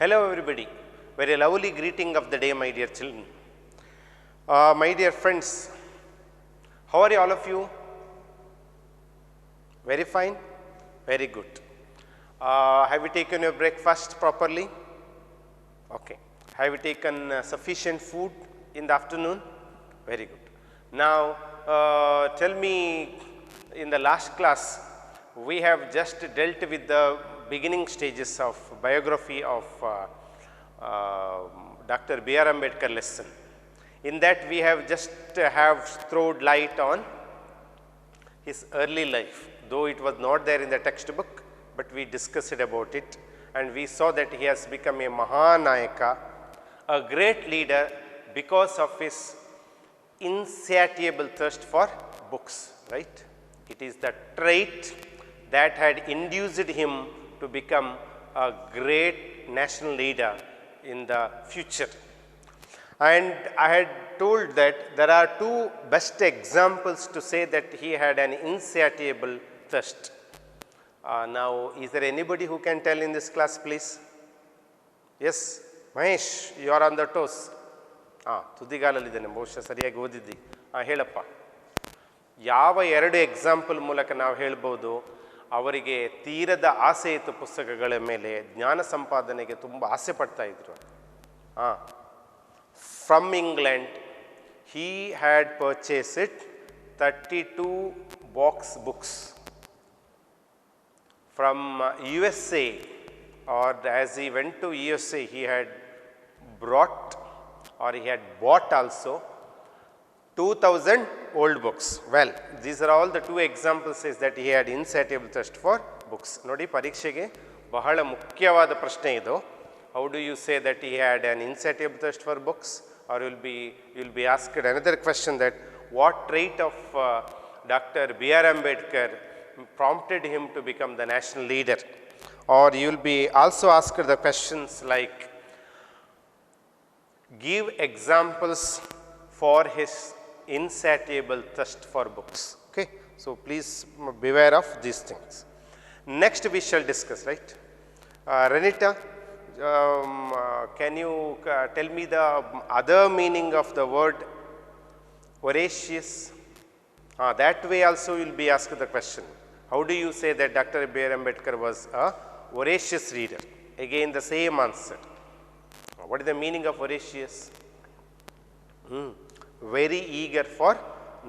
Hello everybody, very lovely greeting of the day my dear children. My dear friends, how are all of you? Very fine, very good. Have you taken your breakfast properly? Okay. Have you taken sufficient food in the afternoon? Very good. Now tell me, in the last class we have just dealt with the beginning stages of biography of Dr. B.R. Ambedkar lesson. In that we have just thrown light on his early life, though it was not there in the textbook, but we discussed about it and we saw that he has become a Mahanayaka, a great leader, because of his insatiable thirst for books, right? It is the trait that had induced him to become a great national leader in the future. And I had told that there are two best examples to say that he had an insatiable thirst. Now, is there anybody who can tell in this class, please? Yes, Mahesh, you are on the toes. ತುದಿಗಾಲಲ್ಲಿದ್ದೇನೆ, ಬಹುಶಃ ಸರಿಯಾಗಿ ಓದಿದ್ದಿ. ಹೇಳಪ್ಪ, ಯಾವ ಎರಡು example ಮೂಲಕ ನಾವು ಹೇಳ್ಬೋದು ಅವರಿಗೆ ತೀರದ ಆಸೆ ಇತ್ತು ಪುಸ್ತಕಗಳ ಮೇಲೆ, ಜ್ಞಾನ ಸಂಪಾದನೆಗೆ ತುಂಬ ಆಸೆ ಪಡ್ತಾ ಇದ್ರು. From England, he had purchased 32 box books. From USA, or as he went to USA, he had brought, or he had bought also 2000 old books. Well, these are all the two examples says that he had insatiable thirst for books. ನೋಡಿ, ಪರೀಕ್ಷೆಗೆ ಬಹಳ ಮುಖ್ಯವಾದ ಪ್ರಶ್ನೆ ಇದು. How do you say that he had an insatiable thirst for books? Or you will be asked another question, that what trait of Dr. B.R. Ambedkar prompted him to become the national leader? Or you will be also asked the questions like, give examples for his insatiable thirst for books. Okay, so please beware of these things. Next we shall discuss, right? Renita, can you tell me the other meaning of the word voracious? That way also you will be asked the question. How do you say that Dr. B.R. Ambedkar was a voracious reader? Again the same answer. What is the meaning of voracious? Very eager for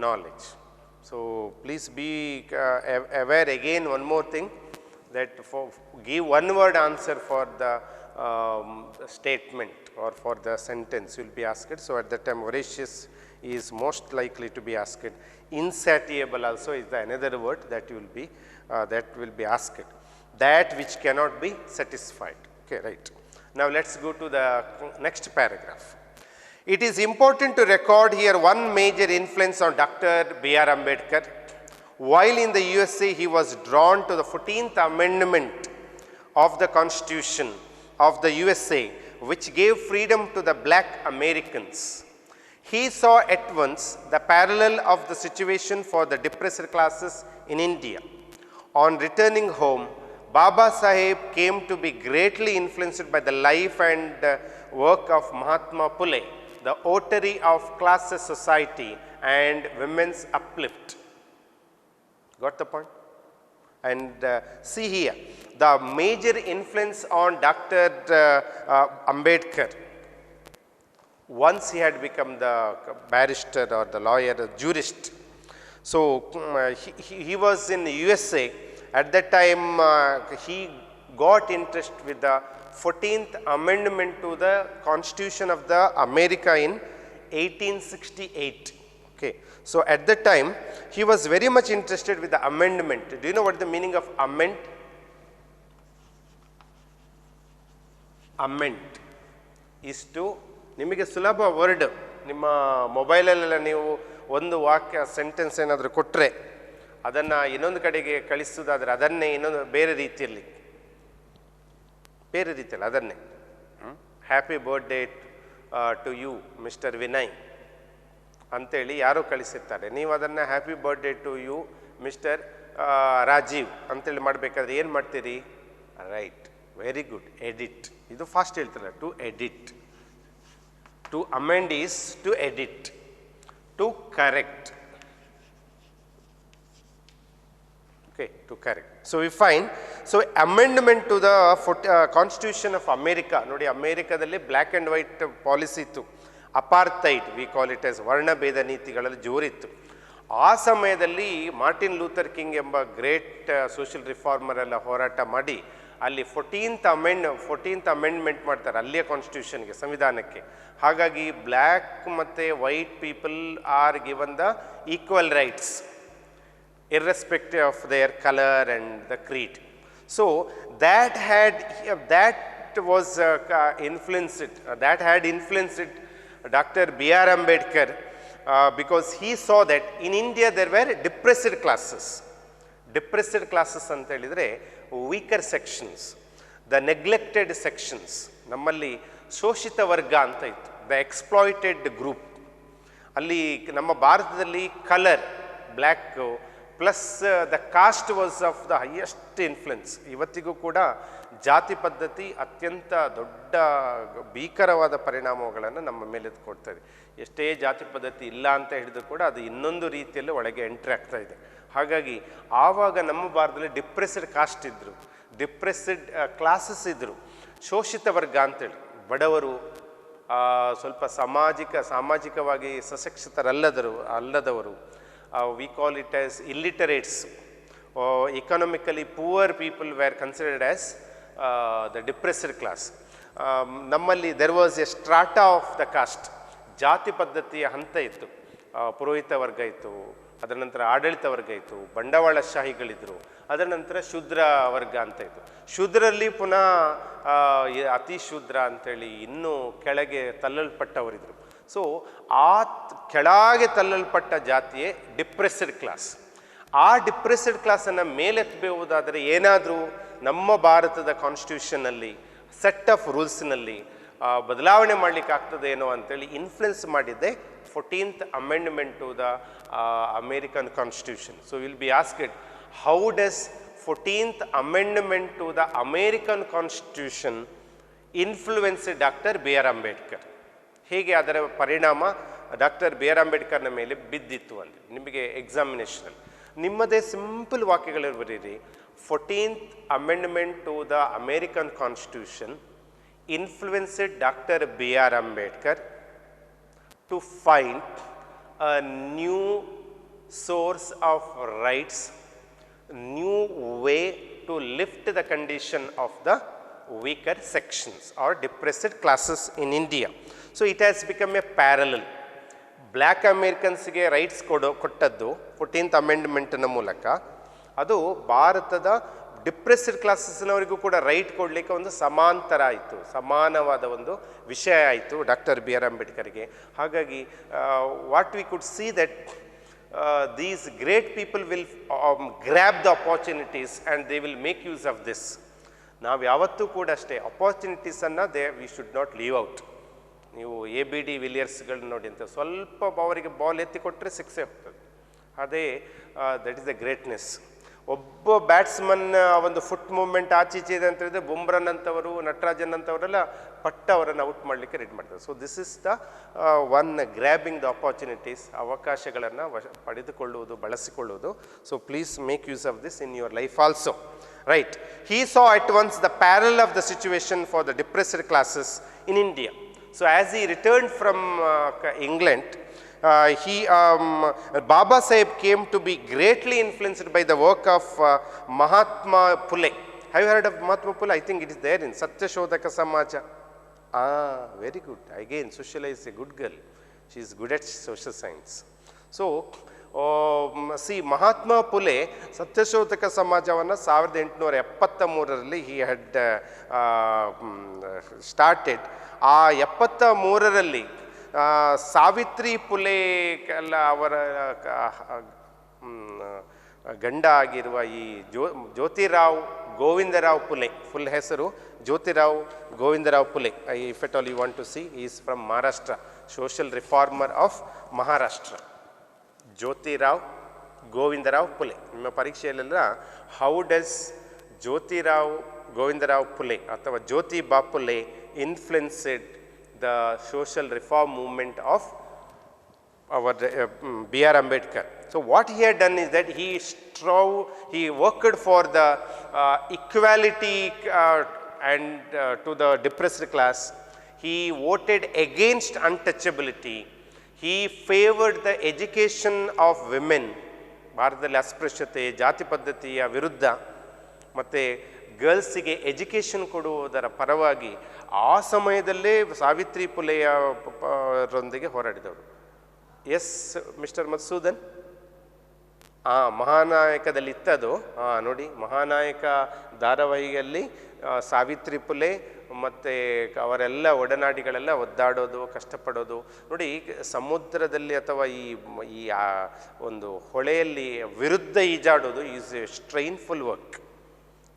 knowledge. So please be aware again one more thing, that give one word answer for the statement or for the sentence you will be asked. So at that time voracious is most likely to be asked. Insatiable also is the another word that you will be asked. That which cannot be satisfied. Okay, right. Now let's go to the next paragraph. It is important to record here one major influence on Dr. B.R. Ambedkar. While in the USA, he was drawn to the 14th Amendment of the Constitution of the USA, which gave freedom to the black Americans. He saw at once the parallel of the situation for the depressed classes in India. On returning home, Baba Saheb came to be greatly influenced by the life and work of Mahatma Phule, the votary of classes society and women's uplift. Got the point? And see here, the major influence on Dr. Ambedkar, once he had become the barrister or the lawyer, the jurist. So he was in the USA. At that time, he got interest with the 14th Amendment to the Constitution of the America in 1868. Okay. So at that time, he was very much interested with the amendment. Do you know what the meaning of amend? Amend is to, ನಿಮಗೆ ಸುಲಭ word, ನಿಮ್ಮ ಮೊಬೈಲಲ್ಲೆಲ್ಲ ನೀವು ಒಂದು ವಾಕ್ಯ sentence ಏನಾದರೂ ಕೊಟ್ಟರೆ ಅದನ್ನು ಇನ್ನೊಂದು ಕಡೆಗೆ ಕಳಿಸೋದಾದರೆ ಅದನ್ನೇ ಇನ್ನೊಂದು ಬೇರೆ ರೀತಿಯಲ್ಲಿ ಅದನ್ನೇ happy birthday to you mister Vinay ಅಂತೇಳಿ ಯಾರೋ ಕಳಿಸಿರ್ತಾರೆ. ನೀವು ಅದನ್ನು happy birthday to you mister Rajeev ಅಂತೇಳಿ ಮಾಡಬೇಕಾದ್ರೆ ಏನು ಮಾಡ್ತೀರಿ? Right, very good. ಎಡಿಟ್ ಇದು ಫಾಸ್ಟ್ ಹೇಳ್ತಾರೆ. To edit. To amend is to edit. To correct. Okay, to correct. So we find, so amendment to the Constitution of America. ನೋಡಿ, ಅಮೇರಿಕಾದಲ್ಲಿ black and white policy ಇತ್ತು. ಅಪಾರ್ಥೈಡ್ V call it S, ವರ್ಣಭೇದ ನೀತಿಗಳಲ್ಲಿ ಜೋರಿತ್ತು. ಆ ಸಮಯದಲ್ಲಿ Martin Luther king ಎಂಬ great social reformer ಎಲ್ಲ ಹೋರಾಟ ಮಾಡಿ ಅಲ್ಲಿ 14th amendment ಮಾಡ್ತಾರೆ ಅಲ್ಲಿಯ ಕಾನ್ಸ್ಟಿಟ್ಯೂಷನ್ಗೆ, ಸಂವಿಧಾನಕ್ಕೆ. ಹಾಗಾಗಿ ಬ್ಲ್ಯಾಕ್ ಮತ್ತು white people are given the equal rights irrespective of their color and the creed. So that had influenced Dr. B.R. Ambedkar because he saw that in India there were depressed classes. Depressed classes anta helidre weaker sections, the neglected sections. Nammalli ಶೋಷಿತ ವರ್ಗ ಅಂತ ಇತ್ತು, the exploited group. ಅಲ್ಲಿ ನಮ್ಮ ಭಾರತದಲ್ಲಿ colour black plus the cost was of the highest influence. ಇವತ್ತಿಗೂ ಕೂಡ ಜಾತಿ ಪದ್ಧತಿ ಅತ್ಯಂತ ದೊಡ್ಡ ಭೀಕರವಾದ ಪರಿಣಾಮಗಳನ್ನು ನಮ್ಮ ಮೇಲೆ ಕೊಡ್ತಾ ಇದೆ. ಎಷ್ಟೇ ಜಾತಿ ಪದ್ಧತಿ ಇಲ್ಲ ಅಂತ ಹೇಳಿದ್ರು ಕೂಡ ಅದು ಇನ್ನೊಂದು ರೀತಿಯಲ್ಲಿ ಒಳಗೆ ಎಂಟ್ರಿ ಆಗ್ತಾ ಇದೆ. ಹಾಗಾಗಿ ಆವಾಗ ನಮ್ಮ ಭಾರತದಲ್ಲಿ ಡಿಪ್ರೆಸ್ಡ್ ಕಾಸ್ಟ್ ಇದ್ದರು, ಡಿಪ್ರೆಸ್ಡ್ ಕ್ಲಾಸಸ್ ಇದ್ದರು, ಶೋಷಿತ ವರ್ಗ ಅಂತೇಳಿ. ಬಡವರು, ಸ್ವಲ್ಪ ಸಾಮಾಜಿಕವಾಗಿ ಅಲ್ಲದವರು, we call it as illiterates, economically poor people were considered as the depressed class. ನಮ್ಮಲ್ಲಿ there was a strata of the caste. ಜಾತಿ ಪದ್ಧತಿಯ ಹಂತ ಇತ್ತು. ಪುರೋಹಿತ ವರ್ಗ ಇತ್ತು, ಅದರ ನಂತರ ಆಡಳಿತ ವರ್ಗ ಇತ್ತು, ಬಂಡವಾಳಶಾಹಿಗಳಿದ್ದರು, ಅದರ ನಂತರ ಶೂದ್ರ ವರ್ಗ ಅಂತ ಇತ್ತು. ಶೂದ್ರಲ್ಲಿ ಪುನಃ ಅತಿ ಶೂದ್ರ ಅಂಥೇಳಿ ಇನ್ನೂ ಕೆಳಗೆ ತಳ್ಳಲ್ಪಟ್ಟವರಿದ್ದರು. ಸೊ ಆ ಕೆಳಗೆ ತಳ್ಳಲ್ಪಟ್ಟ ಜಾತಿಯೇ ಡಿಪ್ರೆಸ್ಡ್ ಕ್ಲಾಸ್. ಆ ಡಿಪ್ರೆಸ್ಡ್ ಕ್ಲಾಸನ್ನು ಮೇಲೆತ್ತಬಹುದಾದರೆ ಏನಾದರೂ ನಮ್ಮ ಭಾರತದ ಕಾನ್ಸ್ಟಿಟ್ಯೂಷನ್ನಲ್ಲಿ ಸೆಟ್ ಆಫ್ ರೂಲ್ಸ್ನಲ್ಲಿ ಬದಲಾವಣೆ ಮಾಡಲಿಕ್ಕೆ ಆಗ್ತದೇನೋ ಅಂತೇಳಿ ಇನ್ಫ್ಲುಯೆನ್ಸ್ ಮಾಡಿದ್ದೆ 14th amendment to the American constitution. So will be asked, how does 14th amendment to the American constitution influence doctor B R Ambedkar? ಹೇಗೆ ಅದರ ಪರಿಣಾಮ ಡಾಕ್ಟರ್ ಬಿ ಆರ್ ಅಂಬೇಡ್ಕರ್ನ ಮೇಲೆ ಬಿದ್ದಿತ್ತು ಅಂತ ನಿಮಗೆ ಎಕ್ಸಾಮಿನೇಷನಲ್ಲಿ ನಿಮ್ಮದೇ ಸಿಂಪಲ್ ವಾಕ್ಯಗಳು ಬರೀರಿ. 14th amendment to the American constitution influenced doctor B R Ambedkar to find a new source of rights, new way to lift the condition of the weaker sections or depressed classes in India. So it has become a parallel. Black ಅಮೇರಿಕನ್ಸ್ಗೆ rights ಕೊಟ್ಟದ್ದು 14th ಅಮೆಂಡ್ಮೆಂಟ್ನ ಮೂಲಕ, ಅದು ಭಾರತದ depressed ಕ್ಲಾಸಸ್ನವರಿಗೂ ಕೂಡ right ಕೊಡಲಿಕ್ಕೆ ಒಂದು ಸಮಾಂತರ ಆಯಿತು, ಸಮಾನವಾದ ಒಂದು ವಿಷಯ ಆಯಿತು ಡಾಕ್ಟರ್ ಬಿ ಆರ್ ಅಂಬೇಡ್ಕರ್ಗೆ. ಹಾಗಾಗಿ what we could see that these great people will grab the opportunities and they will make use of this. ನಾವು ಯಾವತ್ತೂ ಕೂಡ ಅಷ್ಟೇ ಅಪಾರ್ಚುನಿಟೀಸನ್ನು we should not leave out. ನೀವು ABD ವಿಲಿಯರ್ಸ್ಗಳನ್ನ ನೋಡಿ ಅಂತ ಸ್ವಲ್ಪ ಅವರಿಗೆ ಬಾಲ್ ಎತ್ತಿ ಕೊಟ್ಟರೆ ಸಿಕ್ಸೇ ಹೋಗ್ತದೆ. ಅದೇ ದಟ್ ಈಸ್ ದ ಗ್ರೇಟ್ನೆಸ್. ಒಬ್ಬ ಬ್ಯಾಟ್ಸ್ಮನ್ ಒಂದು ಫುಟ್ ಮೂವ್ಮೆಂಟ್ ಆಚೀಚೆ ಇದೆ ಅಂತ ಹೇಳಿದ್ರೆ ಬುಮ್ರನ್ ಅಂತವರು, ನಟರಾಜನ್ ಅಂತವರೆಲ್ಲ ಅವರನ್ನು ಔಟ್ ಮಾಡಲಿಕ್ಕೆ ರೆಡಿ ಮಾಡ್ತಾರೆ. So this is the one grabbing the opportunities, ಅವಕಾಶಗಳನ್ನು ಪಡೆದುಕೊಳ್ಳುವುದು, ಬಳಸಿಕೊಳ್ಳುವುದು. So please make use of this in your life also. Right. He saw at once the parallel of the situation for the depressed classes in India. So as he returned from England, Baba Saheb came to be greatly influenced by the work of Mahatma Phule. Have you heard of Mahatma Phule? I think it is there in Satyashodhaka Samaja. Very good. Again, Sushila is a good girl. She is good at social science. So C Mahatma Phule Satyashodhak ಸಮಾಜವನ್ನು 1873ರಲ್ಲಿ ಹಿ had started. ಆ 73ರಲ್ಲಿ ಸಾವಿತ್ರಿ ಫುಲೆ ಅವರ ಗಂಡ ಆಗಿರುವ ಈ Jyotirao Govindrao Phule, full ಹೆಸರು Jyotirao Govindrao Phule. If at all you want to see, he is from Maharashtra, social reformer of Maharashtra. Jyotirao Govindrao Phule. ನಿಮ್ಮ ಪರೀಕ್ಷೆಯಲ್ಲೆಲ್ಲ how does Jyotirao Govindarao Phule ಅಥವಾ ಜ್ಯೋತಿ ಬಾ Phule influenced the social reform movement of our B.R. Ambedkar. So what he had done is that he worked for the equality and to the depressed class. He voted against untouchability. He favored the education of women. ಭಾರತದಲ್ಲಿ ಅಸ್ಪೃಶ್ಯತೆ ಜಾತಿ ಪದ್ಧತಿಯ ವಿರುದ್ಧ ಮತ್ತು ಗರ್ಲ್ಸಿಗೆ education ಕೊಡುವುದರ ಪರವಾಗಿ ಆ ಸಮಯದಲ್ಲೇ ಸಾವಿತ್ರಿ ಫುಲೆಯರೊಂದಿಗೆ ಹೋರಾಡಿದವರು. ಎಸ್ ಮಿಸ್ಟರ್ ಮಧುಸೂದನ್, ಮಹಾನಾಯಕದಲ್ಲಿ ಇತ್ತದು. ನೋಡಿ, ಮಹಾನಾಯಕ ಧಾರಾವಾಹಿಯಲ್ಲಿ ಸಾವಿತ್ರಿ ಫುಲೆ ಮತ್ತು ಅವರೆಲ್ಲ ಒಡನಾಡಿಗಳೆಲ್ಲ ಒದ್ದಾಡೋದು, ಕಷ್ಟಪಡೋದು ನೋಡಿ. ಸಮುದ್ರದಲ್ಲಿ ಅಥವಾ ಈ ಒಂದು ಹೊಳೆಯಲ್ಲಿ ವಿರುದ್ಧ ಈಜಾಡೋದು is a strainful work.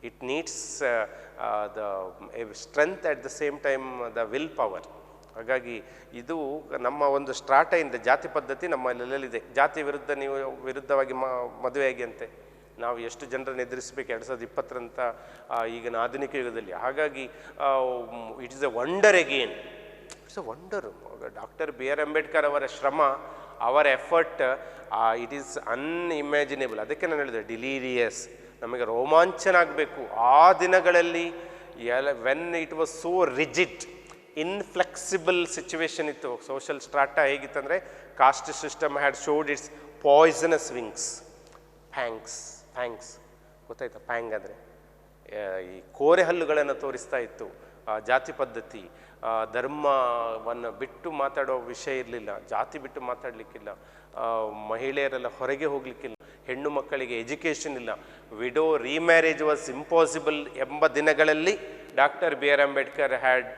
It needs the strength at the same time the will power. ಹಾಗಾಗಿ ಇದು ನಮ್ಮ ಒಂದು ಸ್ಟ್ರಾಟೆಯಿಂದ ಜಾತಿ ಪದ್ಧತಿ ನಮ್ಮಲ್ಲೆಲ್ಲಿದೆ. ಜಾತಿ ವಿರುದ್ಧ ನೀವು ವಿರುದ್ಧವಾಗಿ ಮದುವೆಯಾಗಿ ಅಂತೆ ನಾವು ಎಷ್ಟು ಜನರನ್ನು ಎದುರಿಸಬೇಕು 2020ರಂಥ ಈಗಿನ ಆಧುನಿಕ ಯುಗದಲ್ಲಿ. ಹಾಗಾಗಿ it is a wonder again, it's a wonder. Doctor B R Ambedkar ಅವರ ಶ್ರಮ, ಅವರ ಎಫರ್ಟ್, ಇಟ್ ಈಸ್ ಅನ್ಇಮ್ಯಾಜಿನೇಬಲ್. ಅದಕ್ಕೆ ನಾನು ಹೇಳಿದೆ ಡಿಲೀರಿಯಸ್, ನಮಗೆ ರೋಮಾಂಚನ ಆಗಬೇಕು. ಆ ದಿನಗಳಲ್ಲಿ when it was so rigid, inflexible situation ಇತ್ತು. ಸೋಷಲ್ ಸ್ಟ್ರಾಟಾ ಹೇಗಿತ್ತಂದರೆ caste system had showed its poisonous wings. Fangs ಗೊತ್ತಾಯ್ತಾ? ಪ್ಯಾಂಗ್ ಅಂದರೆ ಈ ಕೋರೆ ಹಲ್ಲುಗಳನ್ನು ತೋರಿಸ್ತಾ ಇತ್ತು. ಜಾತಿ ಪದ್ಧತಿ, ಧರ್ಮವನ್ನು ಬಿಟ್ಟು ಮಾತಾಡೋ ವಿಷಯ ಇರಲಿಲ್ಲ, ಜಾತಿ ಬಿಟ್ಟು ಮಾತಾಡಲಿಕ್ಕಿಲ್ಲ, ಮಹಿಳೆಯರೆಲ್ಲ ಹೊರಗೆ ಹೋಗಲಿಕ್ಕಿಲ್ಲ, ಹೆಣ್ಣು ಮಕ್ಕಳಿಗೆ ಎಜುಕೇಷನ್ ಇಲ್ಲ, ವಿಡೋ ರೀಮ್ಯಾರೇಜ್ ವಾಸ್ ಇಂಪಾಸಿಬಲ್ ಎಂಬ ದಿನಗಳಲ್ಲಿ doctor B R Ambedkar had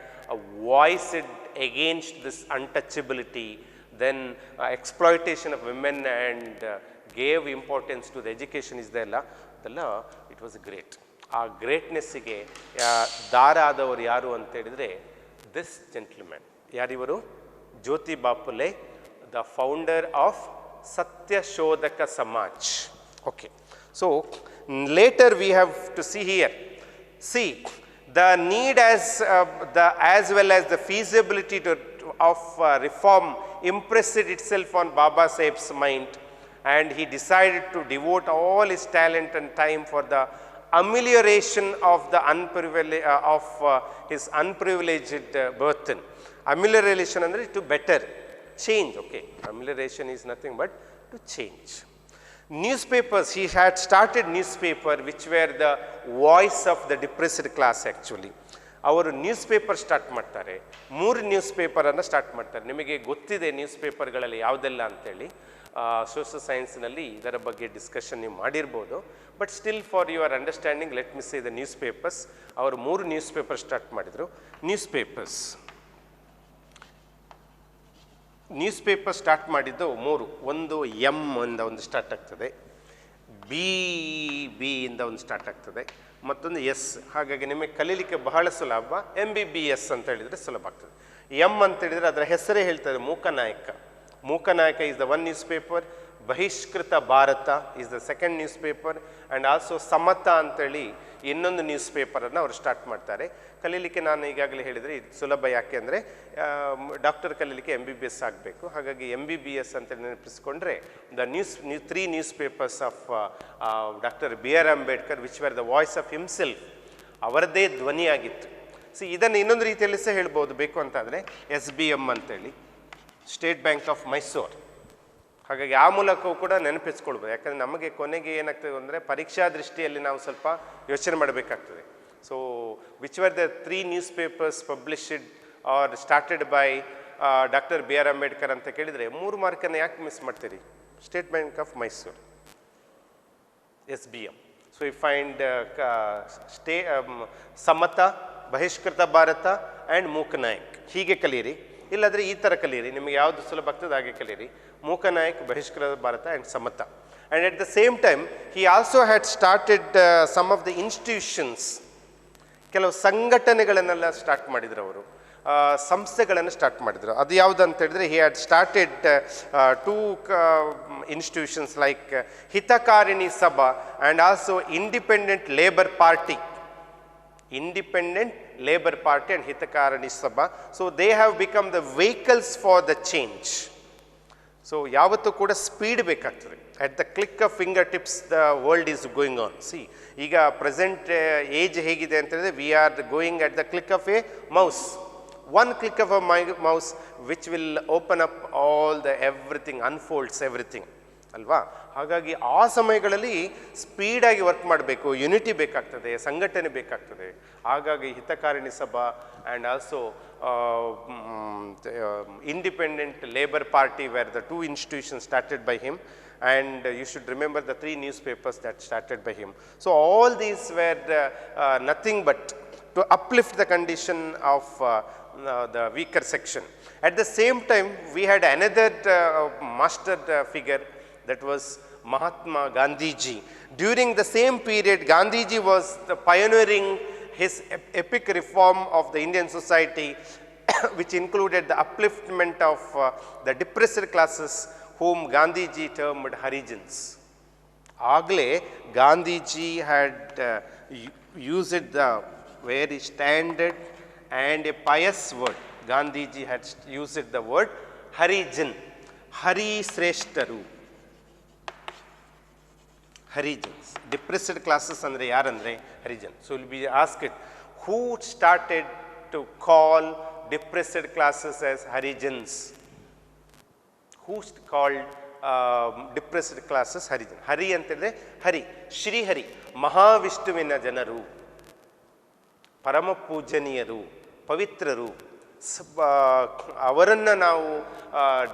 voiced against this untouchability, then exploitation of women, and gave importance to the education is there ಅದೆಲ್ಲ ಇಟ್ ವಾಸ್ ಗ್ರೇಟ್. ಆ ಗ್ರೇಟ್ನೆಸ್ಸಿಗೆ ದಾರ ಆದವರು ಯಾರು ಅಂತ ಹೇಳಿದರೆ ದಿಸ್ ಜೆಂಟ್ಲ್ಮ್ಯಾನ್. ಯಾರಿವರು? Jyotiba Phule, the founder of Satyashodhak Samaj. Okay, so later we have to see here. See the need as well as the feasibility of reform impressed itself on Baba Saheb's mind, and he decided to devote all his talent and time for the amelioration of the his unprivileged burden. Amelioration andre to better change. Okay, amelioration is nothing but to change. Newspapers, he had started newspaper which were the voice of the depressed class actually. ಅವರು news paper start ಮಾಡ್ತಾರೆ, 3 news ಪೇಪರನ್ನು start ಮಾಡ್ತಾರೆ. ನಿಮಗೆ ಗೊತ್ತಿದೆ news ಪೇಪರ್ಗಳಲ್ಲಿ ಯಾವುದೆಲ್ಲ ಅಂತೇಳಿ. Social ಸೈನ್ಸ್ನಲ್ಲಿ ಇದರ ಬಗ್ಗೆ discussion ನೀವು ಮಾಡಿರ್ಬೋದು. But still for your understanding let me say the news papers. ಅವರು 3 ನ್ಯೂಸ್ ಪೇಪರ್ ಸ್ಟಾರ್ಟ್ ಮಾಡಿದರು. ನ್ಯೂಸ್ ಪೇಪರ್ ಸ್ಟಾರ್ಟ್ ಮಾಡಿದ್ದು 3. ಒಂದು ಎಮ್ ಇಂದ ಒಂದು ಸ್ಟಾರ್ಟ್ ಆಗ್ತದೆ, ಬಿ ಇಂದ ಒಂದು ಸ್ಟಾರ್ಟ್ ಆಗ್ತದೆ, ಮತ್ತೊಂದು ಎಸ್. ಹಾಗಾಗಿ ನಿಮಗೆ ಕಲೀಲಿಕ್ಕೆ ಬಹಳ ಸುಲಭ. MBBS ಅಂತ ಹೇಳಿದರೆ ಸುಲಭ ಆಗ್ತದೆ. ಎಮ್ ಅಂತ ಹೇಳಿದರೆ ಅದರ ಹೆಸರೇ ಹೇಳ್ತದೆ, Mooknayak. Mooknayak is the 1 newspaper. Bahishkrit Bharat is the 2nd newspaper. And also Samata ಅಂತೇಳಿ ಇನ್ನೊಂದು ನ್ಯೂಸ್ ಪೇಪರನ್ನು ಅವರು ಸ್ಟಾರ್ಟ್ ಮಾಡ್ತಾರೆ. ಕಲೀಲಿಕ್ಕೆ ನಾನು ಈಗಾಗಲೇ ಹೇಳಿದರೆ ಇದು ಸುಲಭ. ಯಾಕೆ ಅಂದರೆ ಡಾಕ್ಟರ್ ಕಲೀಲಿಕ್ಕೆ MBBS ಆಗಬೇಕು. ಹಾಗಾಗಿ MBBS ಅಂತ ನೆನಪಿಸ್ಕೊಂಡ್ರೆ the 3 newspapers of doctor B R Ambedkar which were the voice of himself, ಅವರದ್ದೇ ಧ್ವನಿಯಾಗಿತ್ತು. ಇದನ್ನು ಇನ್ನೊಂದು ರೀತಿಯಲ್ಲಿ ಸಹ ಹೇಳ್ಬೋದು ಬೇಕು ಅಂತಾದರೆ SBM ಅಂತೇಳಿ, ಸ್ಟೇಟ್ ಬ್ಯಾಂಕ್ ಆಫ್ ಮೈಸೂರು. ಹಾಗಾಗಿ ಆ ಮೂಲಕವೂ ಕೂಡ ನೆನಪಿಸ್ಕೊಳ್ಬೋದು. ಯಾಕಂದರೆ ನಮಗೆ ಕೊನೆಗೆ ಏನಾಗ್ತದೆ ಅಂದರೆ ಪರೀಕ್ಷಾ ದೃಷ್ಟಿಯಲ್ಲಿ ನಾವು ಸ್ವಲ್ಪ ಯೋಚನೆ ಮಾಡಬೇಕಾಗ್ತದೆ. So which were the 3 newspapers published or started by doctor B R Ambedkar ಅಂತ ಕೇಳಿದರೆ 3 ಮಾರ್ಕನ್ನು ಯಾಕೆ ಮಿಸ್ ಮಾಡ್ತೀರಿ? State Bank of Mysuru, SBM. So you find Samata, Bahishkrit Bharat and Mooknayak. ಹೀಗೆ ಕಲೀರಿ, ಇಲ್ಲಾದರೆ ಈ ಥರ ಕಲೀರಿ. ನಿಮಗೆ ಯಾವುದು ಸುಲಭ ಆಗ್ತದೆ ಹಾಗೆ ಕಲೀರಿ. Mooknayak, Bahishkrit Bharat and Samata. And at the same time he also had started some of the institutions. ಕೆಲವು ಸಂಘಟನೆಗಳನ್ನೆಲ್ಲ ಸ್ಟಾರ್ಟ್ ಮಾಡಿದರು ಅವರು, ಸಂಸ್ಥೆಗಳನ್ನು ಸ್ಟಾರ್ಟ್ ಮಾಡಿದರು. ಅದು ಯಾವುದು ಅಂತ ಹೇಳಿದ್ರೆ he had started 2 institutions like Hitakarini Sabha and also independent labour party. Independent Labour Party and Hitakarani Sabha. So they have become the vehicles for the change. So ಯಾವತ್ತೂ ಕೂಡ ಸ್ಪೀಡ್ ಬೇಕಾಗ್ತದೆ. At the click of fingertips the world is going on. See, ಈಗ present age ಹೇಗಿದೆ ಅಂತ ಹೇಳಿದ್ರೆ we are going at the click of a mouse. One click of a mouse which will open up all the everything, unfolds everything. ಅಲ್ವಾ? ಹಾಗಾಗಿ ಆ ಸಮಯಗಳಲ್ಲಿ ಸ್ಪೀಡಾಗಿ work ಮಾಡಬೇಕು, ಯುನಿಟಿ ಬೇಕಾಗ್ತದೆ, ಸಂಘಟನೆ ಬೇಕಾಗ್ತದೆ. ಹಾಗಾಗಿ ಹಿತಕಾರಿಣಿ Sabha and also Independent Labour Party were the two institutions started by him, and you should remember the 3 newspapers that started by him. So all these were nothing but to uplift the condition of the weaker section. At the same time, we had another master figure, that was Mahatma Gandhiji. During the same period, Gandhiji was pioneering his epic reform of the Indian society, which included the upliftment of the depressed classes, whom Gandhiji termed Harijans. Agle Gandhiji had used the very standard and a pious word. Gandhiji had used the word Harijan, Hari Sreshtaru. Harijans, depressed classes andre yarandre Harijan. So will be asked, who started to call depressed classes as Harijans? Who called depressed classes Harijan? Hari antele Hari, Shri Hari, Mahavishnuವಿನ ಜನರು, ಪರಮ ಪೂಜನೀಯರು, ಪವಿತ್ರರು, ಅವರನ್ನು ನಾವು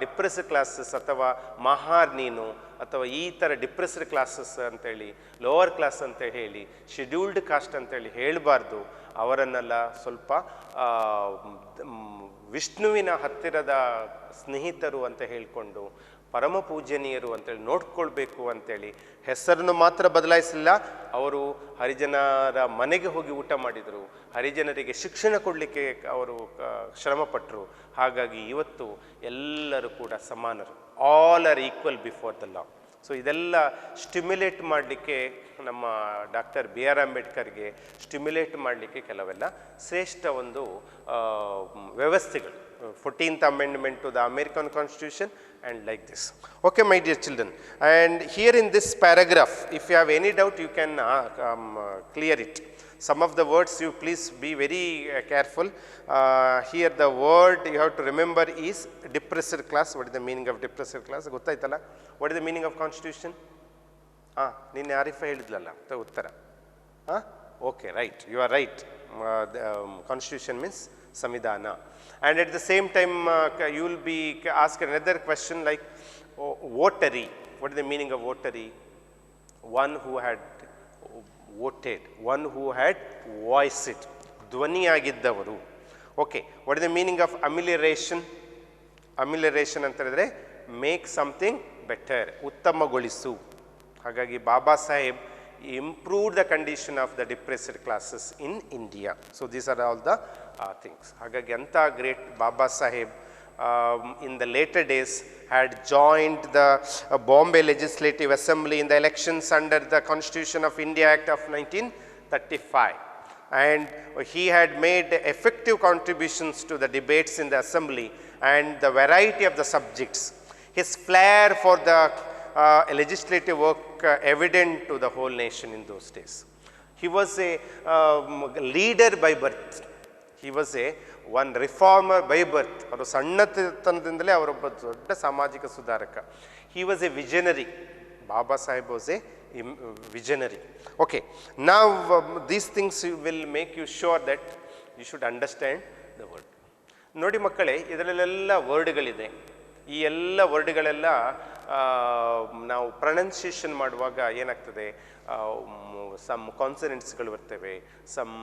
depressed classes ಅಥವಾ ಮಹಾರ್ನೀನು ಅಥವಾ ಈ ಥರ depressed classes ಅಂತೇಳಿ, lower class ಅಂತ ಹೇಳಿ, ಶೆಡ್ಯೂಲ್ಡ್ ಕಾಸ್ಟ್ ಅಂತೇಳಿ ಹೇಳಬಾರ್ದು. ಅವರನ್ನೆಲ್ಲ ಸ್ವಲ್ಪ ವಿಷ್ಣುವಿನ ಹತ್ತಿರದ ಸ್ನೇಹಿತರು ಅಂತ ಹೇಳಿಕೊಂಡು ಪರಮ ಪೂಜನೀಯರು ಅಂತೇಳಿ ನೋಡ್ಕೊಳ್ಬೇಕು ಅಂತೇಳಿ ಹೆಸರನ್ನು ಮಾತ್ರ ಬದಲಾಯಿಸಲಿಲ್ಲ. ಅವರು ಹರಿಜನರ ಮನೆಗೆ ಹೋಗಿ ಊಟ ಮಾಡಿದರು, ಹರಿಜನರಿಗೆ ಶಿಕ್ಷಣ ಕೊಡಲಿಕ್ಕೆ ಅವರು ಶ್ರಮಪಟ್ಟರು. ಹಾಗಾಗಿ ಇವತ್ತು ಎಲ್ಲರೂ ಕೂಡ ಸಮಾನರು, all are equal before the law. So ಇದೆಲ್ಲ ಸ್ಟಿಮ್ಯುಲೇಟ್ ಮಾಡಲಿಕ್ಕೆ ನಮ್ಮ ಡಾಕ್ಟರ್ ಬಿ ಆರ್ ಅಂಬೇಡ್ಕರ್ಗೆ ಸ್ಟಿಮ್ಯುಲೇಟ್ ಮಾಡಲಿಕ್ಕೆ ಕೆಲವೆಲ್ಲ ಶ್ರೇಷ್ಠ ಒಂದು ವ್ಯವಸ್ಥೆಗಳು, 14th Amendment to the American Constitution and like this. Okay, my dear children, and here in this paragraph, if you have any doubt, you can clear it. Some of the words you please be very careful. Here the word you have to remember is depressed class. What is the meaning of depressed class? ಗೊತ್ತಾಯ್ತಲ್ಲ? What is the meaning of constitution? ನಿನ್ನೆ ಆರಿಫಾ ಹೇಳಿದ್ಲಲ್ಲ ಉತ್ತರ. Okay, right, you are right. Constitution means Samvidhana. And at the same time, you will be asked another question like votary. What is the meaning of votary? One who had voted, one who had voiced it, ಧ್ವನಿಯಾಗಿದ್ದವರು. Okay, what is the meaning of amelioration? Amelioration ಅಂತ ಹೇಳಿದ್ರೆ make something better, ಉತ್ತಮಗೊಳಿಸು. ಹಾಗಾಗಿ Baba Saheb improved the condition of the depressed classes in India. So these are all the things. Hagagi anta great Baba Saheb in the later days had joined the Bombay Legislative Assembly in the elections under the Constitution of India Act of 1935, and he had made effective contributions to the debates in the assembly and the variety of the subjects. His flair for the legislative work evident to the whole nation in those days. He was a leader by birth. He was a one reformer by birth. ಅವರು ಸಣ್ಣತನದಿಂದಲೇ ಅವರೊಬ್ಬ ದೊಡ್ಡ ಸಾಮಾಜಿಕ ಸುಧಾರಕ. He was a visionary. Baba Saheb was a visionary. Okay, now these things will make you sure that you should understand the word. ನೋಡಿ ಮಕ್ಕಳೇ, ಇದರಲ್ಲೆಲ್ಲ ವರ್ಡ್ಗಳಿದೆ. ಈ ಎಲ್ಲ ವರ್ಡ್ಗಳೆಲ್ಲ ನಾವು ಪ್ರೊನೌನ್ಸಿಯೇಷನ್ ಮಾಡುವಾಗ ಏನಾಗ್ತದೆ, ಸಮ್ ಕಾನ್ಸನೆಂಟ್ಸ್ಗಳು ಬರ್ತವೆ, ಸಮ್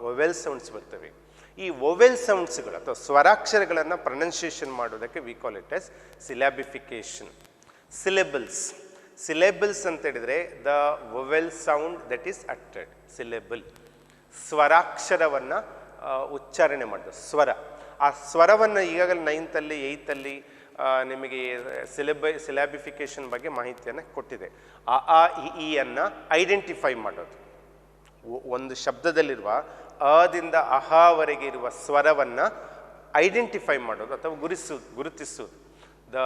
ವೊವೆಲ್ ಸೌಂಡ್ಸ್ ಬರ್ತವೆ. ಈ ವೊವೆಲ್ ಸೌಂಡ್ಸ್ಗಳು ಅಥವಾ ಸ್ವರಾಕ್ಷರಗಳನ್ನು ಪ್ರೊನೌನ್ಸಿಯೇಷನ್ ಮಾಡೋದಕ್ಕೆ we call it as syllabification. Syllables, syllables ಅಂತ ಹೇಳಿದರೆ the vowel sound that is ಅಟೆಡ್, ಸಿಲೆಬಲ್. ಸ್ವರಾಕ್ಷರವನ್ನು ಉಚ್ಚಾರಣೆ ಮಾಡೋದು, ಸ್ವರ. ಆ ಸ್ವರವನ್ನು ಈಗಾಗಲೇ 9th ಅಲ್ಲಿ 8th ಅಲ್ಲಿ ನಿಮಗೆ ಸಿಲಾಬಿಫಿಕೇಶನ್ ಬಗ್ಗೆ ಮಾಹಿತಿಯನ್ನು ಕೊಟ್ಟಿದೆ. ಆ ಇ ಅನ್ನು ಐಡೆಂಟಿಫೈ ಮಾಡೋದು, ಒಂದು ಶಬ್ದದಲ್ಲಿರುವ ಅದಿಂದ ಅಹಾವರೆಗೆ ಇರುವ ಸ್ವರವನ್ನು ಐಡೆಂಟಿಫೈ ಮಾಡೋದು ಅಥವಾ ಗುರುತಿಸುವುದು. The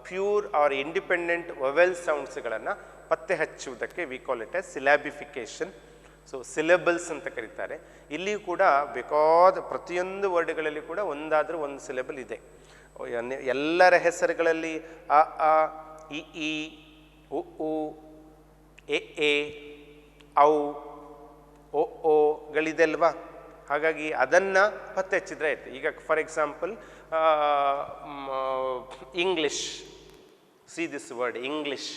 pure or independent vowel ಸೌಂಡ್ಸ್ಗಳನ್ನು ಪತ್ತೆ ಹಚ್ಚುವುದಕ್ಕೆ we call it as syllabification. So syllables ಅಂತ ಕರೀತಾರೆ. ಇಲ್ಲಿಯೂ ಕೂಡ ಬೇಕಾದ ಪ್ರತಿಯೊಂದು ವರ್ಡ್ಗಳಲ್ಲಿ ಕೂಡ ಒಂದಾದರೂ ಒಂದು ಸಿಲೆಬಲ್ ಇದೆ. ಎಲ್ಲರ ಹೆಸರುಗಳಲ್ಲಿ ಅ ಆ ಇ ಈ ಉ ಉ ಎ ಔ ಓ ಓಗಳಿದೆ ಅಲ್ವಾ? ಹಾಗಾಗಿ ಅದನ್ನು ಪತ್ತೆ ಹಚ್ಚಿದ್ರೆ ಆಯಿತು. ಈಗ for example English, see this word English.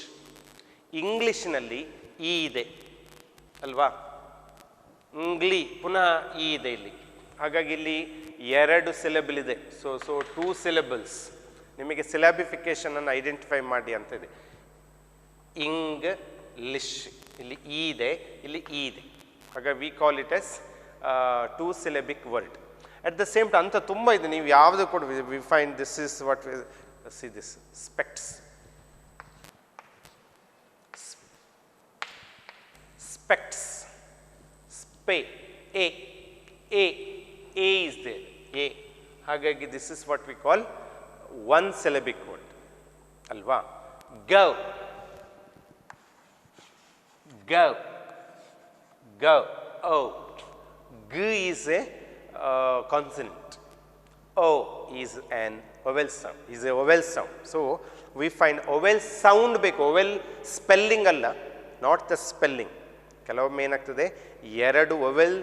ಇಂಗ್ಲಿಷ್ನಲ್ಲಿ ಇ ಇದೆ ಅಲ್ವಾ? ಇಂಗ್ಲಿ ಪುನಃ ಇ ಇದೆ ಇಲ್ಲಿ. ಹಾಗಾಗಿ ಇಲ್ಲಿ 2 ಸಿಲೆಬಲ್ ಇದೆ. So 2 syllables. ನಿಮಗೆ ಸಿಲಾಬಿಫಿಕೇಶನನ್ನು ಐಡೆಂಟಿಫೈ ಮಾಡಿ ಅಂತ ಇದೆ. ಇಂಗ್ಲಿಷ್, ಇಲ್ಲಿ ಇ ಇದೆ, ಇಲ್ಲಿ ಇ ಇದೆ. ಹಾಗಾಗಿ we call it as 2 syllabic word. At the same time ಅಂತ ತುಂಬ ಇದೆ. ನೀವು ಯಾವುದು ಕೂಡ we find this is what see this specs. Specs, ಸ್ಪೆ, ಎ ಇಸ್ ದೇರ್, ಎ. ಹಾಗಾಗಿ this is what we call 1 syllabic word ಅಲ್ವಾ? ಗೌ, ಗೌ, ಗೌ, ಓ. G is a consonant. O is an vowel sound. Is a vowel sound. So we find vowel sound ಬೇಕು. vowel spelling ಅಲ್ಲ, not the spelling. ಕೆಲವೊಮ್ಮೆ ಏನಾಗ್ತದೆ, 2 vowel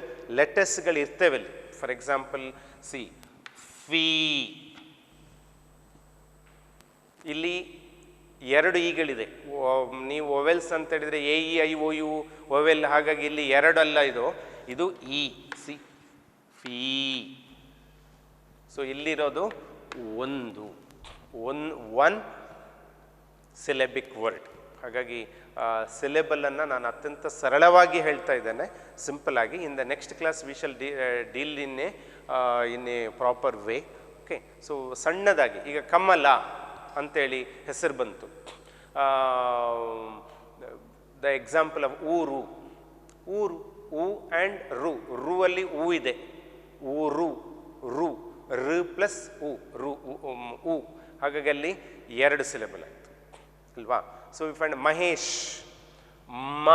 ಲೆಟರ್ಸ್ಗಳು ಇರ್ತವೆ ಅಲ್ಲಿ. For example C fee, ಇಲ್ಲಿ 2 ಈಗಳಿದೆ. ನೀವು ವೊವೆಲ್ಸ್ ಅಂತ ಹೇಳಿದರೆ A E I O U vowel. ಹಾಗಾಗಿ ಇಲ್ಲಿ 2 ಅಲ್ಲ, ಇದು ಇ, ಸಿ, ಫೀ. ಸೊ ಇಲ್ಲಿರೋದು ಒನ್ ಸಿಲೆಬಿಕ್ ವರ್ಡ್. ಹಾಗಾಗಿ ಸಿಲೆಬಲನ್ನು ನಾನು ಅತ್ಯಂತ ಸರಳವಾಗಿ ಹೇಳ್ತಾ ಇದ್ದೇನೆ, ಸಿಂಪಲ್ ಆಗಿ. In the next class we shall deal in a proper way. Okay. So ಸಣ್ಣದಾಗಿ ಈಗ ಕಮಲ ಅಂತೇಳಿ ಹೆಸರು ಬಂತು. ದ ಎಕ್ಸಾಂಪಲ್ ಆಫ್ ಊರು, ಊರು, ಉ ಆ್ಯಂಡ್ ರು ಅಲ್ಲಿ ಉ ಇದೆ. ಊರು, ರು, ರು ಪ್ಲಸ್ ಉ, ರು, ಉ. ಹಾಗಾಗಿ ಅಲ್ಲಿ 2 ಸಿಲೆಬಲ್ ಆಯಿತು ಅಲ್ವಾ? ಸೊ ವಿ ಫೈಂಡ್ ಮಹೇಶ್, ಮ,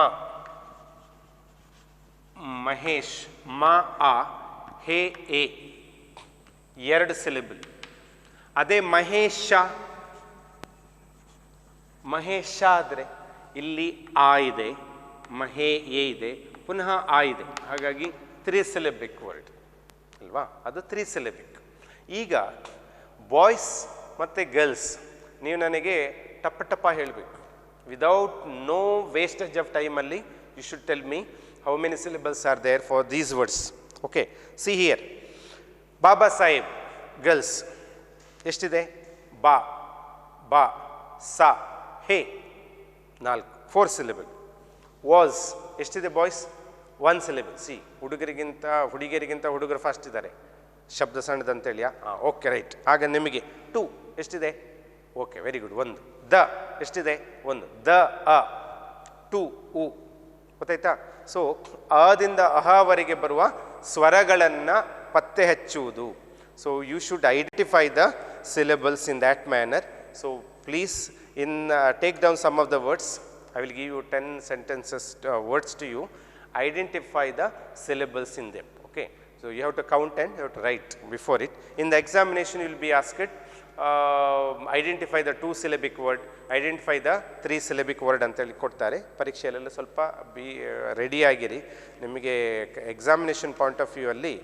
ಮಹೇಶ್, ಮ ಆ, ಹೇ ಎ, 2 ಸಿಲೆಬಲ್. ಅದೇ ಮಹೇಶ, ಮಹೇಶ ಆದರೆ ಇಲ್ಲಿ ಆ ಇದೆ, ಮಹೇ ಎ ಇದೆ, ಪುನಃ ಆ ಇದೆ. ಹಾಗಾಗಿ 3 syllabic ವರ್ಡ್ ಅಲ್ವಾ? ಅದು 3 syllabic. ಈಗ ಬಾಯ್ಸ್ ಮತ್ತು ಗರ್ಲ್ಸ್ ನೀವು ನನಗೆ ಟಪ್ಪ ಟಪ್ಪ ಹೇಳಬೇಕು. ವಿದೌಟ್ ನೋ ವೇಸ್ಟೇಜ್ ಆಫ್ ಟೈಮಲ್ಲಿ you should tell me how many syllables are there for these words. Okay, see here. Baba Saheb girls ಎಷ್ಟಿದೆ? ಬಾ, ಬಾ, ಸಾ, ಹೇ 4 ಸಿಲೆಬಲ್. ವಾಸ್ ಎಷ್ಟಿದೆ ಬಾಯ್ಸ್? 1 syllable. ಸಿ ಹುಡುಗಿಯರಿಗಿಂತ ಹುಡುಗರು ಫಾಸ್ಟ್ ಇದ್ದಾರೆ, ಶಬ್ದ ಸಣ್ಣದಂತೇಳಿ. Okay, right. ಆಗ ನಿಮಗೆ 2 ಎಷ್ಟಿದೆ? Okay, very good. 1. ದ ಎಷ್ಟಿದೆ? 1. ದ ಅ, 2 ಉ. ಗೊತ್ತಾಯ್ತಾ? ಸೊ ಅದಿಂದ ಅಹಾವರೆಗೆ ಬರುವ ಸ್ವರಗಳನ್ನು ಪತ್ತೆ ಹಚ್ಚುವುದು. So you should identify the syllables in that manner. So please take down some of the words. I will give you 10 sentences, words to you. Identify the syllables in them. Okay. So you have to count and you have to write before it. In the examination, you will be asked, identify the 2 syllabic word, identify the 3 syllabic word ಅಂತ ಹೇಳಿ ಕೊಡ್ತಾರೆ. ಪರೀಕ್ಷೆಯಲ್ಲೆಲ್ಲ ಸ್ವಲ್ಪ ready ಆಗಿರಿ. ನಿಮಗೆ examination point of view ಅಲ್ಲಿ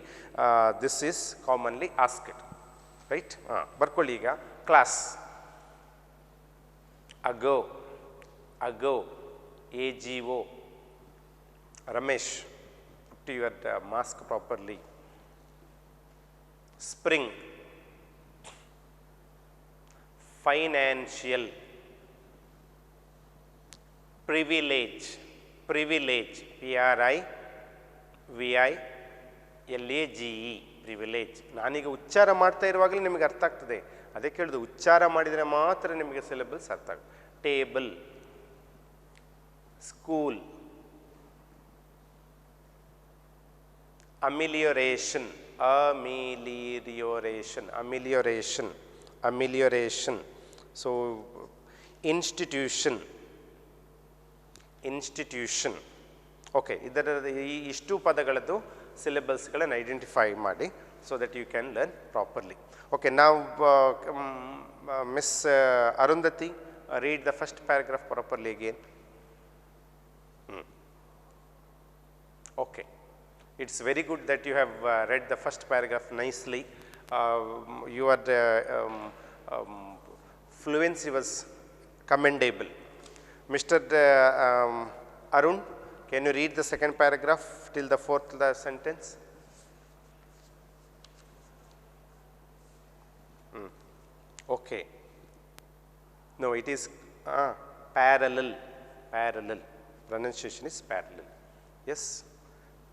this is commonly asked. Right? ಬರ್ಕೊಳ್ಳಿ ಈಗ. Class, agro, ago, ago. Ramesh, put your mask properly. Spring, financial. Privilege, privilege, P-R-I-V-I-L-A-G-E, privilege. ನಾನೀಗ ಉಚ್ಚಾರ ಮಾಡ್ತಾ ಇರುವಾಗಲೇ ನಿಮಗೆ ಅರ್ಥ ಆಗ್ತದೆ. ಅದಕ್ಕೆ ಹೇಳಿದ್ರು ಉಚ್ಚಾರ ಮಾಡಿದರೆ ಮಾತ್ರ ನಿಮಗೆ ಸಿಲೆಬಲ್ಸ್ ಅರ್ಥ ಆಗುತ್ತೆ. Table, school, amelioration, amelioration, amelioration, amelioration. So institution, institution. Okay, ಇದರ ಇಷ್ಟು ಪದಗಳದ್ದು ಸಿಲೆಬಸ್ಗಳನ್ನು ಐಡೆಂಟಿಫೈ ಮಾಡಿ so that you can learn properly. Okay, now Miss Arundhati, read the first paragraph properly again. Okay, it's very good that you have read the first paragraph nicely. Your fluency was commendable. Mr. Arun, can you read the second paragraph till the fourth sentence? Okay. No, it is parallel, parallel. Pronunciation is parallel. Yes.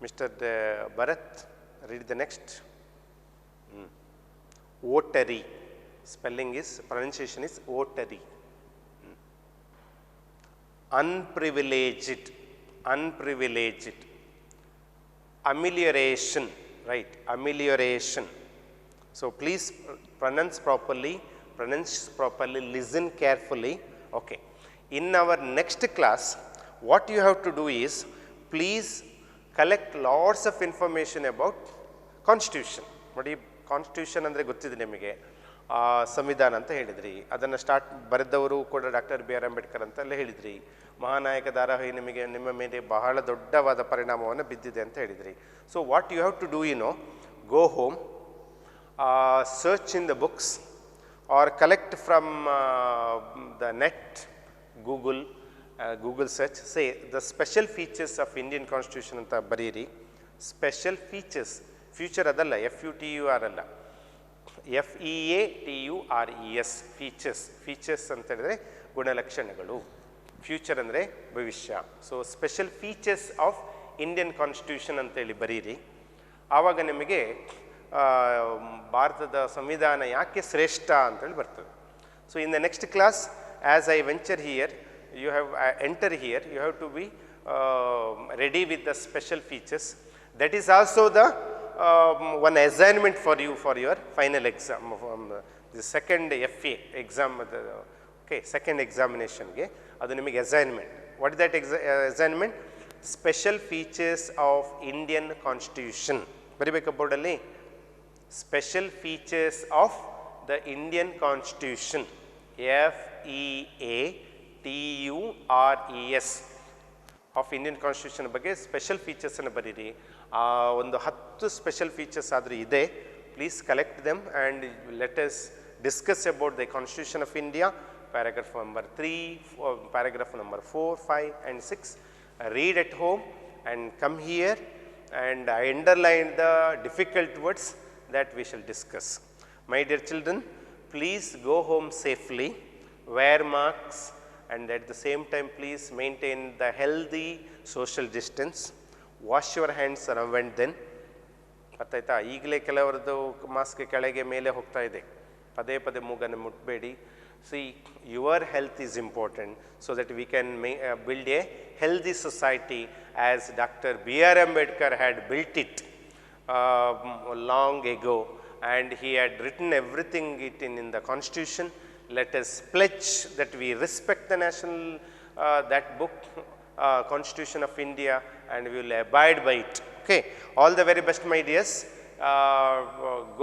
Mr. Bharat, read the next. Votary. Spelling is, pronunciation is votary. Unprivileged, unprivileged. Amelioration, right, amelioration. So please pronounce properly, listen carefully. Okay. In our next class, what you have to do is, please collect lots of information about constitution. ನೋಡಿ constitution ಅಂದರೆ ಗೊತ್ತಿದೆ ನಿಮಗೆ, ಸಂವಿಧಾನ ಅಂತ ಹೇಳಿದ್ರಿ. ಅದನ್ನು ಬರೆದವರು ಕೂಡ ಡಾಕ್ಟರ್ ಬಿ ಆರ್ ಅಂಬೇಡ್ಕರ್ ಅಂತೆಲ್ಲ ಹೇಳಿದ್ರಿ. ಮಹಾನಾಯಕ ಧಾರಾವಾಹಿ ನಿಮಗೆ ನಿಮ್ಮ ಮೇಲೆ ಬಹಳ ದೊಡ್ಡವಾದ ಪರಿಣಾಮವನ್ನು ಬಿದ್ದಿದೆ ಅಂತ ಹೇಳಿದ್ರಿ. So what you have to do, you know, go home, search in the books or collect from the net, Google search, say the special features of Indian Constitution anta bariri. Special features, future adalla, FUTUR alla, FEATURES, features, features anta ಹೇಳಿದ್ರೆ ಗುಣಲಕ್ಷಣಗಳು, future ಅಂದರೆ ಭವಿಷ್ಯ. So special features of Indian constitution ಅಂತೇಳಿ ಬರೀರಿ. ಆವಾಗ ನಿಮಗೆ ಭಾರತದ ಸಂವಿಧಾನ ಯಾಕೆ ಶ್ರೇಷ್ಠ ಅಂತೇಳಿ ಬರ್ತದೆ. So in the next class, as I venture here, you have enter here, you have to be ready with the special features. That is also the one assignment for you for your final exam, the second FA exam, okay, second examination ge adu nimage assignment. What is that assignment? Special features of Indian Constitution. Baribeka board alli, special features of the Indian Constitution, FEATURES of Indian Constitution ಬಗ್ಗೆ special ಫೀಚರ್ಸನ್ನು ಬರೀರಿ. ಒಂದು 10 special features ಆದರೂ ಇದೆ. Please collect them and let us discuss about the constitution of India, paragraph number 3, paragraph number 4, 5 and 6. Read at home and come here, and I underlined the difficult words that we shall discuss. My dear children, please go home safely, wear masks, and at the same time please maintain the healthy social distance. Wash your hands now and then. ಗೊತ್ತಾಯ್ತಾ? ಈಗಲೇ ಕೆಲವರದ್ದು mask ಕೆಳಗೆ ಮೇಲೆ ಹೋಗ್ತಾ ಇದೆ. ಪದೇ ಪದೇ ಮೂಗನ್ನು ಮುಟ್ಟಬೇಡಿ. See, your health is important so that we can build a healthy society as Dr. B.R. Ambedkar had built it long ago, and he had written everything in the Constitution. Let us pledge that we respect the national, that book, Constitution of India, and we will abide by it. Okay, all the very best, my dears.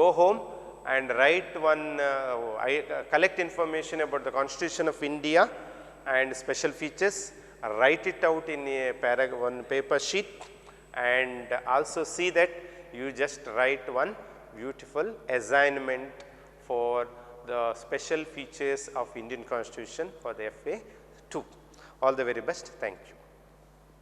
Go home and write one, collect information about the Constitution of India and special features. Write it out in one paper sheet, and also see that you just write one beautiful assignment for the special features of Indian Constitution for the FA 2. All the very best. Thank you.